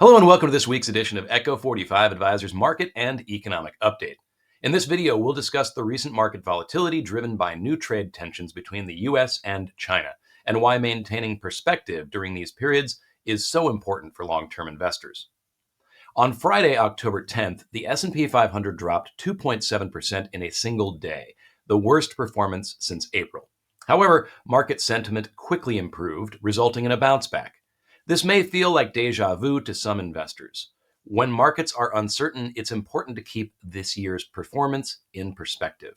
Hello and welcome to this week's edition of Echo45 Advisors Market and Economic Update. In this video, we'll discuss the recent market volatility driven by new trade tensions between the US and China, and why maintaining perspective during these periods is so important for long-term investors. On Friday, October 10th, the S&P 500 dropped 2.7% in a single day, the worst performance since April. However, market sentiment quickly improved, resulting in a bounce back. This may feel like deja vu to some investors. When markets are uncertain, it's important to keep this year's performance in perspective.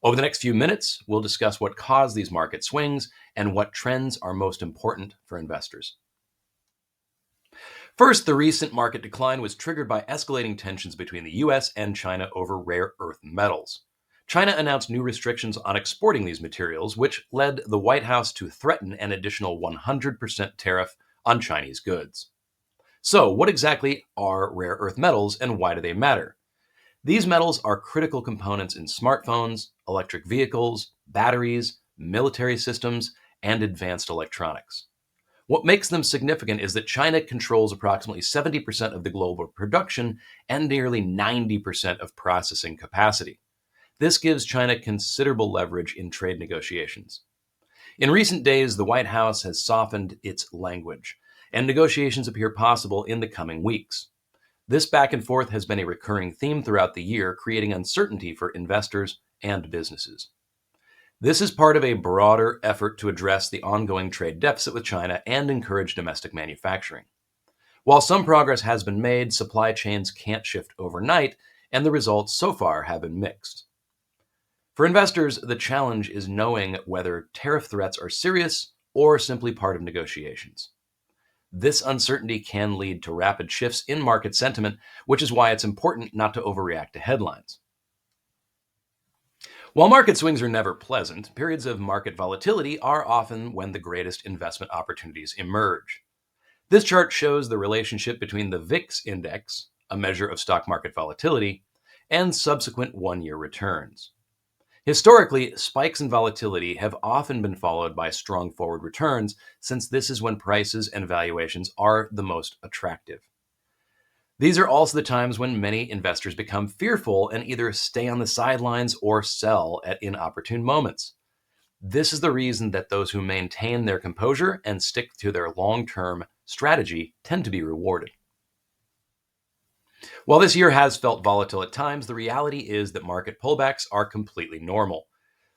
Over the next few minutes, we'll discuss what caused these market swings and what trends are most important for investors. First, the recent market decline was triggered by escalating tensions between the US and China over rare earth metals. China announced new restrictions on exporting these materials, which led the White House to threaten an additional 100% tariff on Chinese goods. So, what exactly are rare earth metals and why do they matter? These metals are critical components in smartphones, electric vehicles, batteries, military systems, and advanced electronics. What makes them significant is that China controls approximately 70% of the global production and nearly 90% of processing capacity. This gives China considerable leverage in trade negotiations. In recent days, the White House has softened its language, and negotiations appear possible in the coming weeks. This back and forth has been a recurring theme throughout the year, creating uncertainty for investors and businesses. This is part of a broader effort to address the ongoing trade deficit with China and encourage domestic manufacturing. While some progress has been made, supply chains can't shift overnight, and the results so far have been mixed. For investors, the challenge is knowing whether tariff threats are serious or simply part of negotiations. This uncertainty can lead to rapid shifts in market sentiment, which is why it's important not to overreact to headlines. While market swings are never pleasant, periods of market volatility are often when the greatest investment opportunities emerge. This chart shows the relationship between the VIX index, a measure of stock market volatility, and subsequent one-year returns. Historically, spikes in volatility have often been followed by strong forward returns, since this is when prices and valuations are the most attractive. These are also the times when many investors become fearful and either stay on the sidelines or sell at inopportune moments. This is the reason that those who maintain their composure and stick to their long-term strategy tend to be rewarded. While this year has felt volatile at times, the reality is that market pullbacks are completely normal.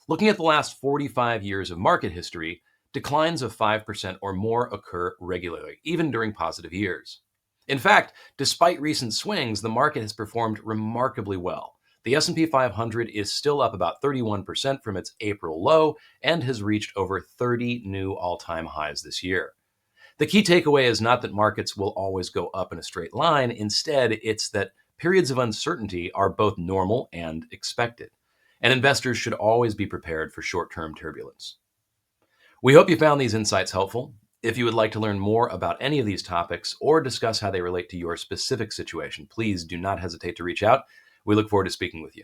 Looking at the last 45 years of market history, declines of 5% or more occur regularly, even during positive years. In fact, despite recent swings, the market has performed remarkably well. The S&P 500 is still up about 31% from its April low and has reached over 30 new all-time highs this year. The key takeaway is not that markets will always go up in a straight line. Instead, it's that periods of uncertainty are both normal and expected, and investors should always be prepared for short-term turbulence. We hope you found these insights helpful. If you would like to learn more about any of these topics or discuss how they relate to your specific situation, please do not hesitate to reach out. We look forward to speaking with you.